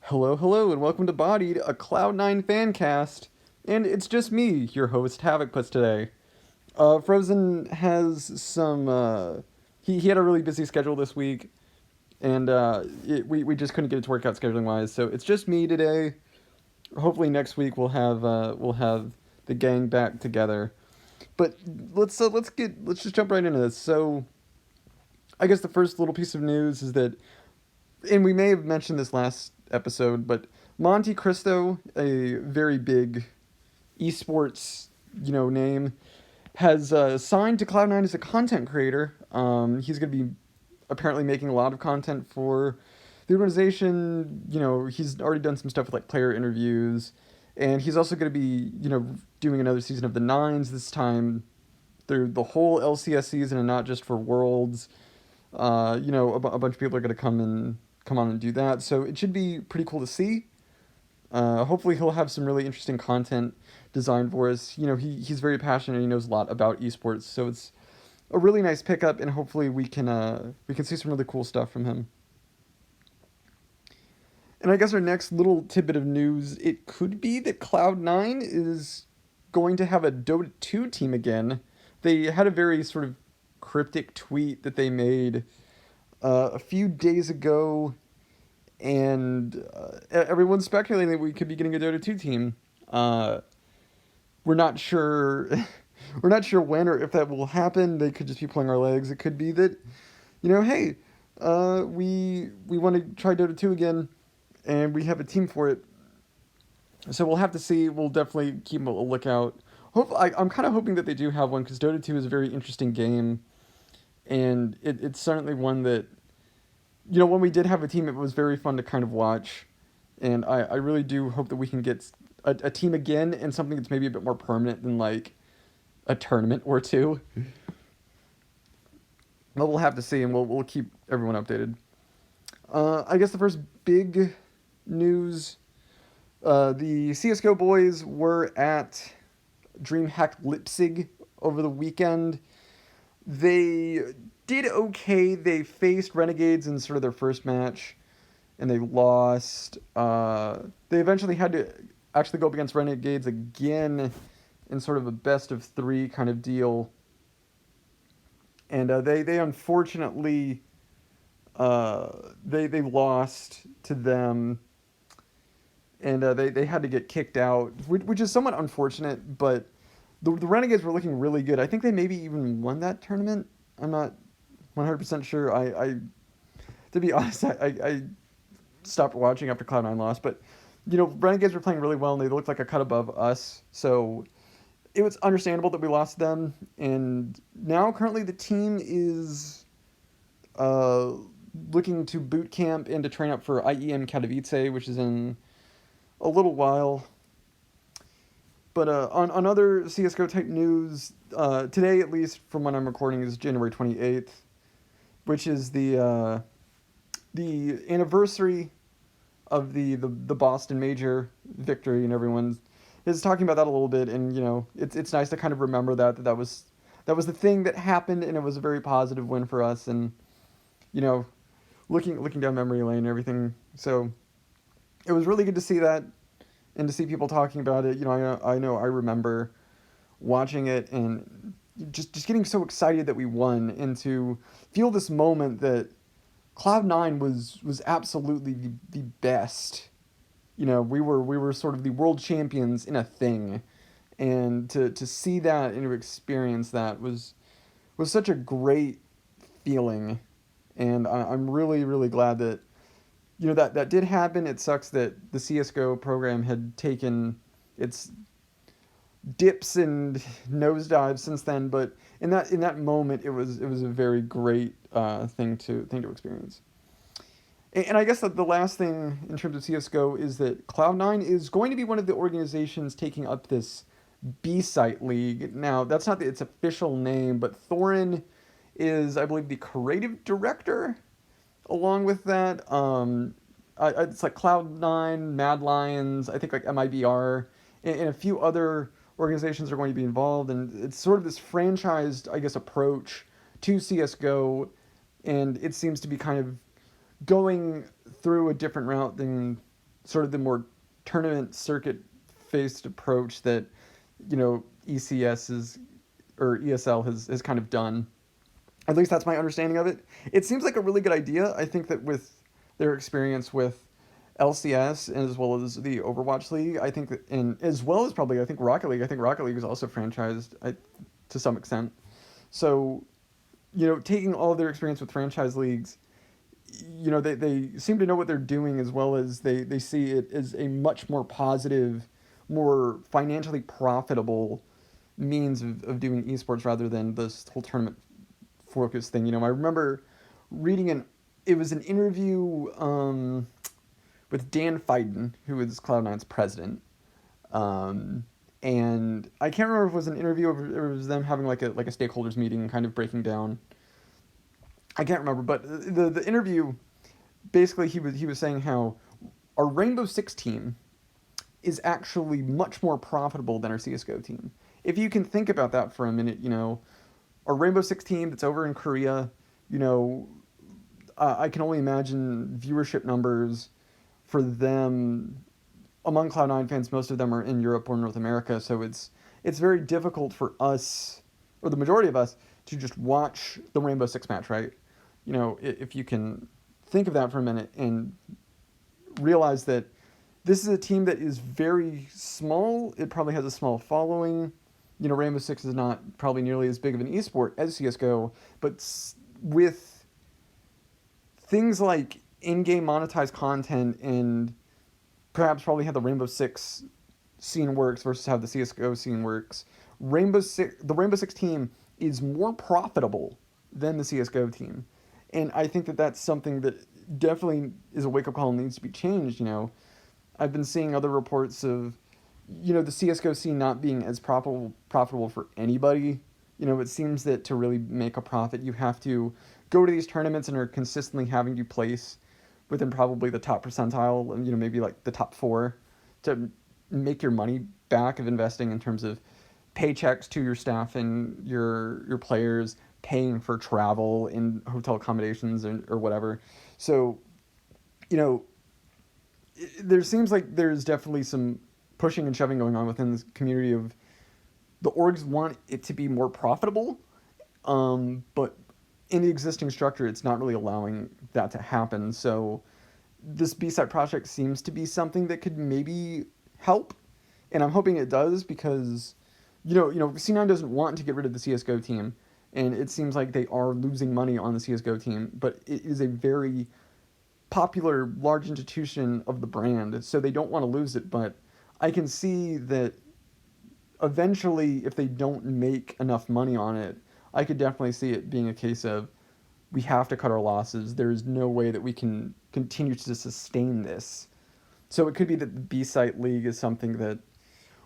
Hello, hello, and welcome to Bodied, a Cloud9 fan cast. And it's just me, your host, Havok, puts today. Frozen has some, he had a really busy schedule this week, and we just couldn't get it to work out scheduling wise, so it's just me today. Hopefully next week we'll have the gang back together. But let's just jump right into this. So I guess the first little piece of news is that, and we may have mentioned this last episode, but Monte Cristo, a very big esports name, has signed to Cloud9 as a content creator. He's going to be apparently making a lot of content for the organization. He's already done some stuff with like player interviews, and he's also going to be doing another season of the Nines this time through the whole LCS season and not just for Worlds. A bunch of people are going to come on and do that. So it should be pretty cool to see. Hopefully he'll have some really interesting content designed for us. He's very passionate and he knows a lot about esports, so it's a really nice pickup, and hopefully we can see some really cool stuff from him. And I guess our next little tidbit of news, it could be that Cloud9 is going to have a Dota 2 team again. They had a very sort of cryptic tweet that they made a few days ago, and everyone's speculating that we could be getting a Dota 2 team. We're not sure. We're not sure when or if that will happen. They could just be pulling our legs. It could be that, hey, we want to try Dota 2 again, and we have a team for it. So we'll have to see. We'll definitely keep a lookout. I'm kind of hoping that they do have one, because Dota 2 is a very interesting game, and it's certainly one that, when we did have a team, it was very fun to kind of watch. And I really do hope that we can get a team again, and something that's maybe a bit more permanent than like a tournament or two. But we'll have to see, and we'll keep everyone updated. I guess the first big news, the CSGO boys were at DreamHack Leipzig over the weekend. They did okay. They faced Renegades in sort of their first match, and they lost. They eventually had to actually go up against Renegades again in sort of a best of three kind of deal. And they unfortunately they lost to them, and they had to get kicked out, which is somewhat unfortunate. But the Renegades were looking really good. I think they maybe even won that tournament. I'm not 100% sure. I to be honest, I stopped watching after Cloud9 lost, but Renegades were playing really well, and they looked like a cut above us. So it was understandable that we lost them. And now currently the team is looking to boot camp and to train up for IEM Katowice, which is in a little while. But on other CSGO type news, today, at least from when I'm recording, is January 28th, which is the anniversary of the Boston Major victory, and everyone is talking about that a little bit. And it's nice to kind of remember that was the thing that happened, and it was a very positive win for us. And looking down memory lane and everything, so it was really good to see that, and to see people talking about it. I know I remember watching it and just getting so excited that we won, and to feel this moment that Cloud9 was absolutely the best. We were sort of the world champions in a thing, and to see that and to experience that was such a great feeling. And I'm really, really glad that that did happen. It sucks that the CSGO program had taken its dips and nosedives since then, but in that moment, it was a very great thing to experience. And I guess that the last thing in terms of CSGO is that Cloud9 is going to be one of the organizations taking up this B-Site League. Now, that's not its official name, but Thorin is, I believe, the creative director along with that. It's like Cloud9, Mad Lions, I think like MIBR, and a few other organizations are going to be involved. And it's sort of this franchised, I guess, approach to CSGO, and it seems to be kind of going through a different route than sort of the more tournament circuit based approach that ECS is or ESL has kind of done. At least that's my understanding of it. It seems like a really good idea. I think that with their experience with LCS and as well as the Overwatch League, I think that, and as well as probably I think Rocket League. I think Rocket League is also franchised to some extent. So taking all of their experience with franchise leagues, they seem to know what they're doing as well as they see it as a much more positive, more financially profitable means of doing esports rather than this whole tournament focus thing. I remember reading it was an interview with Dan Fiden, who is Cloud9's president. And I can't remember if it was an interview or it was them having like a stakeholders meeting and kind of breaking down. I can't remember, but the interview basically he was saying how our Rainbow Six team is actually much more profitable than our CS:GO team. If you can think about that for a minute, our Rainbow Six team that's over in Korea, I can only imagine viewership numbers for them among Cloud9 fans. Most of them are in Europe or North America, so it's very difficult for us, or the majority of us, to just watch the Rainbow Six match, right? If you can think of that for a minute and realize that this is a team that is very small. It probably has a small following. Rainbow Six is not probably nearly as big of an esport as CSGO, but with things like in-game monetized content and perhaps probably how the Rainbow Six scene works versus how the CSGO scene works, the Rainbow Six team is more profitable than the CSGO team. And I think that that's something that definitely is a wake-up call and needs to be changed. I've been seeing other reports of, the CSGO scene not being as profitable for anybody. It seems that to really make a profit, you have to go to these tournaments and are consistently having to place within probably the top percentile, and maybe like the top 4 to make your money back of investing in terms of paychecks to your staff and your players, paying for travel and hotel accommodations or whatever. So, there seems like there's definitely some pushing and shoving going on within this community of the orgs want it to be more profitable, but in the existing structure, it's not really allowing that to happen. So this B-side project seems to be something that could maybe help, and I'm hoping it does because, C9 doesn't want to get rid of the CSGO team, and it seems like they are losing money on the CSGO team, but it is a very popular, large institution of the brand, so they don't want to lose it, but I can see that eventually, if they don't make enough money on it, I could definitely see it being a case of we have to cut our losses. There is no way that we can continue to sustain this. So it could be that the B-Site League is something that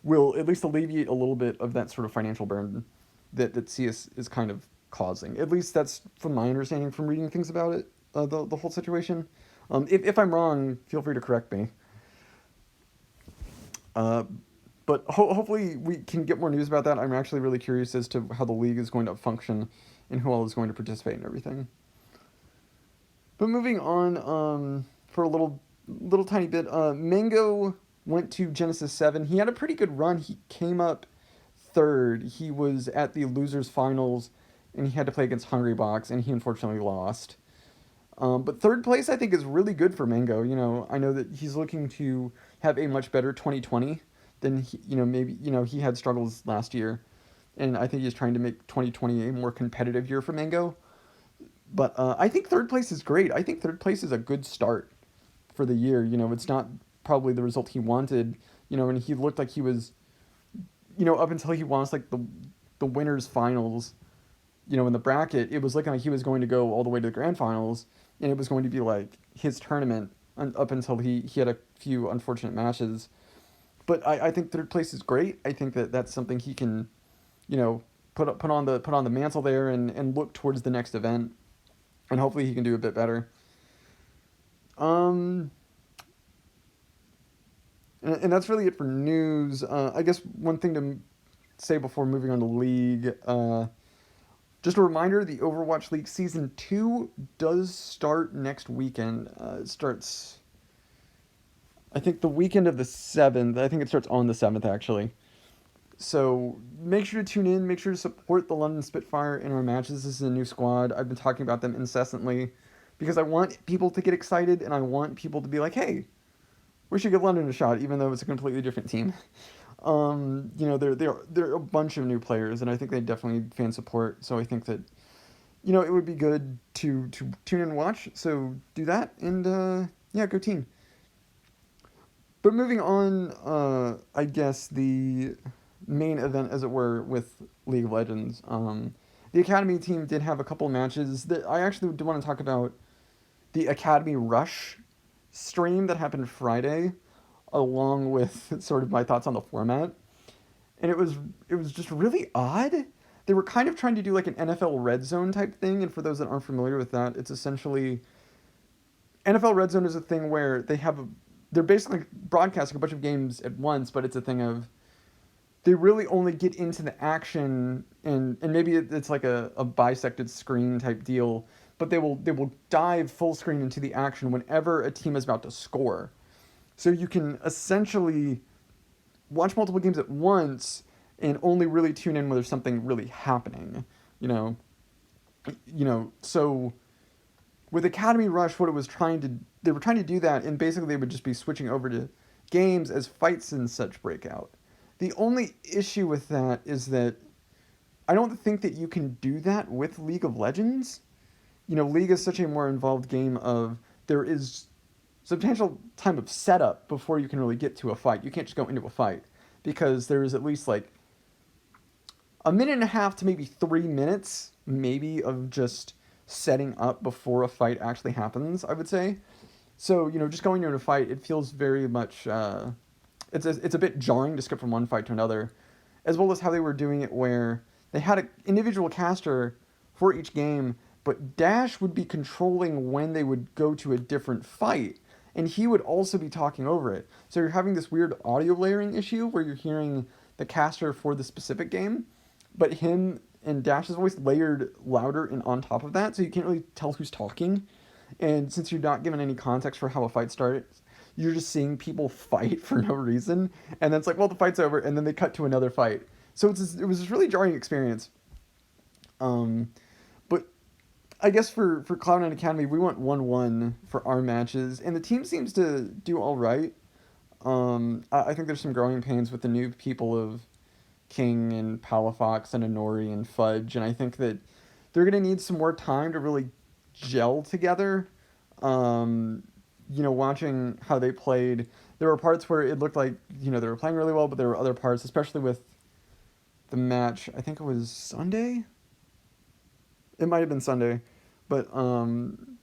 will at least alleviate a little bit of that sort of financial burden that CS is kind of causing. At least that's from my understanding from reading things about it, the whole situation. If I'm wrong, feel free to correct me. But hopefully we can get more news about that. I'm actually really curious as to how the league is going to function and who all is going to participate and everything. But moving on, for a little tiny bit, Mango went to Genesis 7. He had a pretty good run. He came up third. He was at the losers finals, and he had to play against Hungrybox, and he unfortunately lost. But third place, I think, is really good for Mango. I know that he's looking to have a much better 2020 than he had struggles last year, and I think he's trying to make 2020 a more competitive year for Mango. But I think third place is great. I think third place is a good start for the year. It's not probably the result he wanted. And he looked like he was, up until he lost like the winners finals. In the bracket, it was looking like he was going to go all the way to the grand finals, and it was going to be like his tournament up until he had a few unfortunate matches. But I think third place is great. I think that that's something he can, put on the mantle there and look towards the next event, and hopefully he can do a bit better. And that's really it for news. I guess one thing to say before moving on to League, just a reminder, the Overwatch League Season 2 does start next weekend. It starts, I think the weekend of the 7th. I think it starts on the 7th actually. So make sure to tune in. Make sure to support the London Spitfire in our matches. This is a new squad. I've been talking about them incessantly because I want people to get excited and I want people to be like, hey, we should give London a shot, even though it's a completely different team. They're a bunch of new players, and I think they definitely need fan support. So I think that it would be good to tune in and watch. So do that, and yeah, go team. But moving on, I guess the main event, as it were, with League of Legends. The Academy team did have a couple matches that I actually do want to talk about. The Academy Rush stream that happened Friday, along with sort of my thoughts on the format, and it was just really odd. They were kind of trying to do like an NFL Red Zone type thing, and for those that aren't familiar with that, it's essentially NFL Red Zone is a thing where they're basically broadcasting a bunch of games at once, but it's a thing of they really only get into the action and maybe it's like a bisected screen type deal, but they will dive full screen into the action whenever a team is about to score. So you can essentially watch multiple games at once and only really tune in when there's something really happening, you know. So with Academy Rush, what it was trying to they were trying to do that, and basically they would just be switching over to games as fights and such break out. The only issue with that is that I don't think that you can do that with League of Legends. League is such a more involved game of there is substantial time of setup before you can really get to a fight. You can't just go into a fight because there is at least like a minute and a half to maybe 3 minutes, maybe, of just setting up before a fight actually happens, I would say. So, just going into a fight, it feels very much, it's a bit jarring to skip from one fight to another, as well as how they were doing it where they had an individual caster for each game, but Dash would be controlling when they would go to a different fight, and he would also be talking over it. So you're having this weird audio layering issue where you're hearing the caster for the specific game, but him and Dash's voice layered louder and on top of that, so you can't really tell who's talking. And since you're not given any context for how a fight starts, you're just seeing people fight for no reason, and then it's like, well, the fight's over, and then they cut to another fight. So it was this really jarring experience. But I guess for Cloud9 Academy, we went 1-1 for our matches, and the team seems to do all right. I think there's some growing pains with the new people of King and Palafox and Honori and Fudge, and I think that they're going to need some more time to really gel together. Watching how they played, there were parts where it looked like, they were playing really well, but there were other parts, especially with the match, I think it was Sunday? It might have been Sunday, but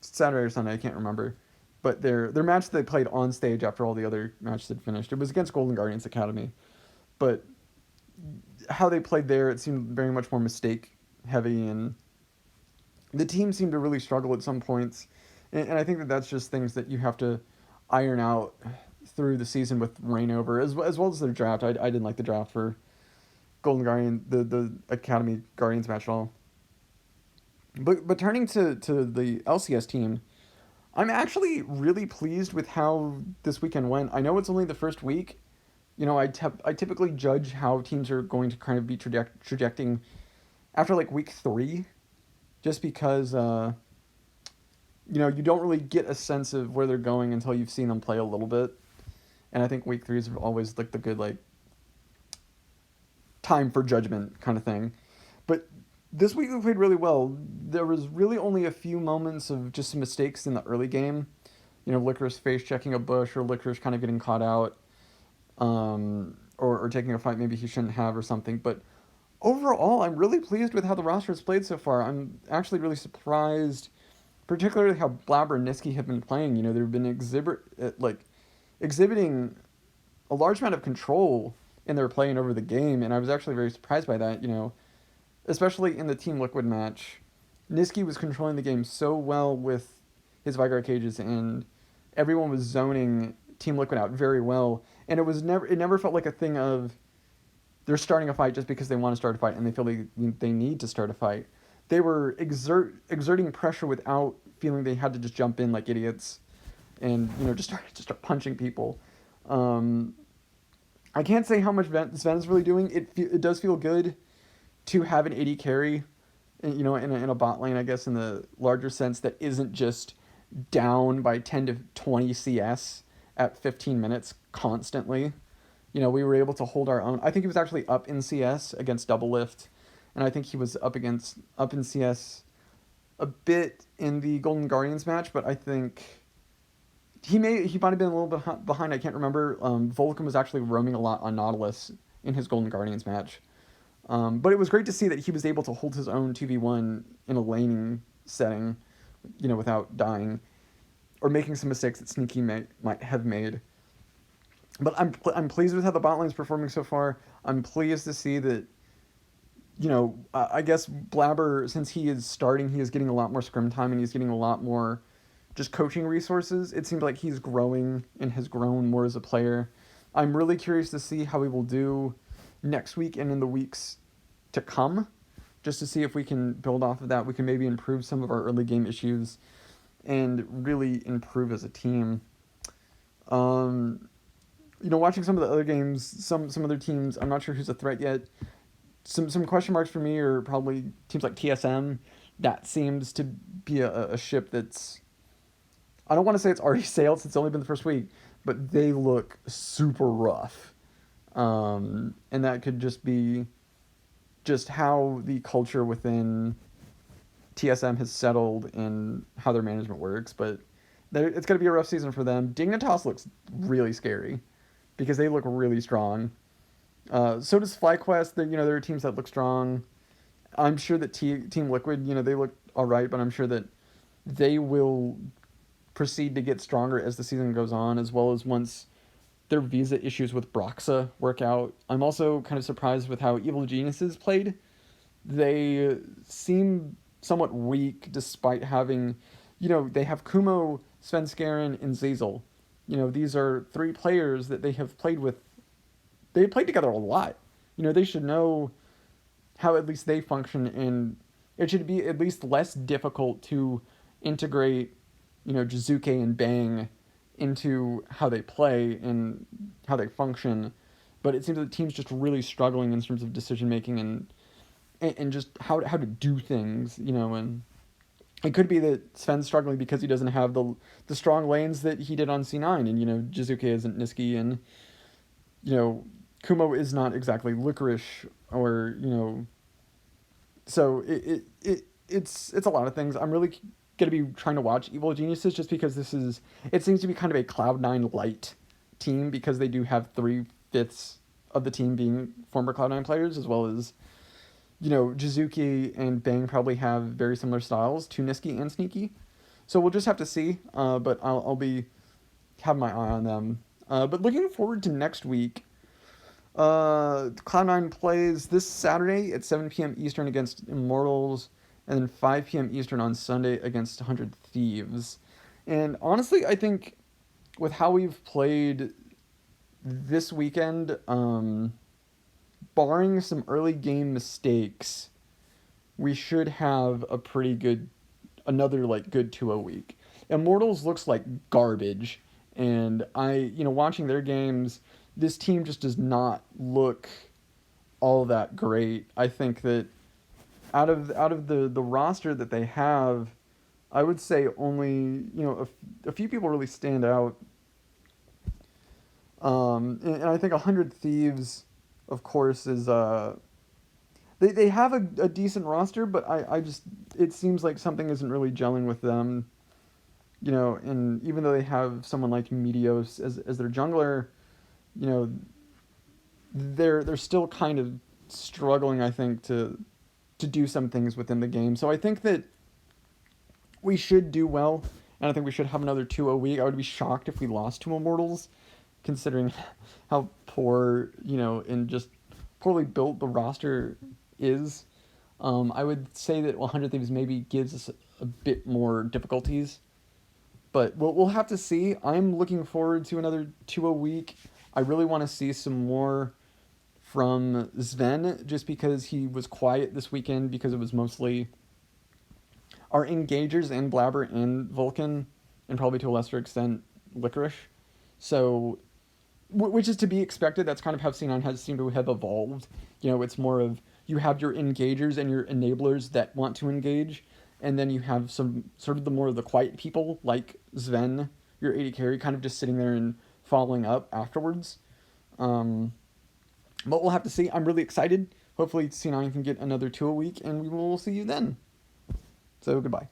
Saturday or Sunday, I can't remember. But their match that they played on stage after all the other matches had finished, it was against Golden Guardians Academy. But how they played there, it seemed very much more mistake heavy, and the team seemed to really struggle at some points. And I think that that's just things that you have to iron out through the season with Rainover, as well as their draft. I didn't like the draft for Golden Guardian, the Academy Guardians match at all. But turning to the LCS team, I'm actually really pleased with how this weekend went. I know it's only the first week. I typically judge how teams are going to kind of be trajecting after like week 3, just because you don't really get a sense of where they're going until you've seen them play a little bit. And I think week 3 is always like the good like time for judgment kind of thing. But this week we played really well. There was really only a few moments of just some mistakes in the early game. Licorice face checking a bush, or Licorice kind of getting caught out, or taking a fight maybe he shouldn't have or something. But overall, I'm really pleased with how the roster has played so far. I'm actually really surprised, particularly how Blabber and Niski have been playing. They've been exhibiting a large amount of control in their play and over the game, and I was actually very surprised by that. Especially in the Team Liquid match, Niski was controlling the game so well with his Vigor cages, and everyone was zoning Team Liquid out very well. And it never felt like a thing of they're starting a fight just because they want to start a fight and they feel they need to start a fight. They were exerting pressure without feeling they had to just jump in like idiots and just start punching people. Um, I can't say how much Sven is really doing. It does feel good to have an AD carry, in a bot lane, I guess, in the larger sense, that isn't just down by 10 to 20 CS at 15 minutes constantly. We were able to hold our own. I think he was actually up in CS against Double Lift, and I think he was up in CS a bit in the Golden Guardians match, but I think he might have been a little bit behind. I can't remember. Vulcan was actually roaming a lot on Nautilus in his Golden Guardians match, but it was great to see that he was able to hold his own 2v1 in a laning setting, without dying or making some mistakes that Sneaky might have made. But I'm pleased with how the bot lane is performing so far. I'm pleased to see that, I guess Blabber, since he is starting, he is getting a lot more scrim time and he's getting a lot more just coaching resources. It seems like he's growing and has grown more as a player. I'm really curious to see how he will do next week and in the weeks to come, just to see if we can build off of that. We can maybe improve some of our early game issues and really improve as a team. Watching some of the other games, some other teams, I'm not sure who's a threat yet. Some question marks for me are probably teams like TSM. That seems to be a ship that's, I don't want to say it's already sailed since it's only been the first week, but they look super rough. And that could just be just how the culture within TSM has settled and how their management works. But it's going to be a rough season for them. Dignitas looks really scary because they look really strong. So does FlyQuest. There are teams that look strong. I'm sure that Team Liquid, they look all right, but I'm sure that they will proceed to get stronger as the season goes on, as well as once their visa issues with Broxa work out. I'm also kind of surprised with how Evil Geniuses played. They seem somewhat weak despite having, they have Kumo, Svenskeren, and Zazel. These are three players that they have played with. They played together a lot. They should know how at least they function, and it should be at least less difficult to integrate, Jizuke and Bang into how they play and how they function. But it seems that the team's just really struggling in terms of decision making and just how to do things, and it could be that Sven's struggling because he doesn't have the strong lanes that he did on C9, and Jizuke isn't Niski, and Kumo is not exactly Licorice, or so it's a lot of things. I'm really going to be trying to watch Evil Geniuses just because it seems to be kind of a Cloud9 light team, because they do have 3/5 of the team being former Cloud9 players, as well as Jizuki and Bang probably have very similar styles to Niski and Sneaky. So we'll just have to see, but I'll be have my eye on them. But looking forward to next week. Cloud9 plays this Saturday at 7 p.m. Eastern against Immortals, and then 5 p.m. Eastern on Sunday against 100 Thieves. And honestly, I think with how we've played this weekend, barring some early game mistakes, we should have a pretty good, another good 2-0 week. Immortals looks like garbage, and watching their games, this team just does not look all that great. I think that out of the roster that they have, I would say only a few people really stand out. And I think 100 Thieves, of course, is they have a decent roster, but I just, it seems like something isn't really gelling with them. And even though they have someone like Meteos as their jungler, they're still kind of struggling, I think, to do some things within the game. So I think that we should do well, and I think we should have another 2-0 week. I would be shocked if we lost to Immortals, considering how poor, and just poorly built the roster is. I would say that 100 Thieves maybe gives us a bit more difficulties, but we'll have to see. I'm looking forward to another 2-0 week. I really want to see some more from Sven, just because he was quiet this weekend, because it was mostly our engagers and Blabber and Vulcan, and probably to a lesser extent Licorice. So which is to be expected. That's kind of how C9 has seemed to have evolved. You know, it's more of you have your engagers and your enablers that want to engage, and then you have some sort of the more of the quiet people like Sven, your AD carry, kind of just sitting there and following up afterwards. Um, but we'll have to see. I'm really excited. Hopefully C9 can get another 2 a week, and we will see you then. So goodbye.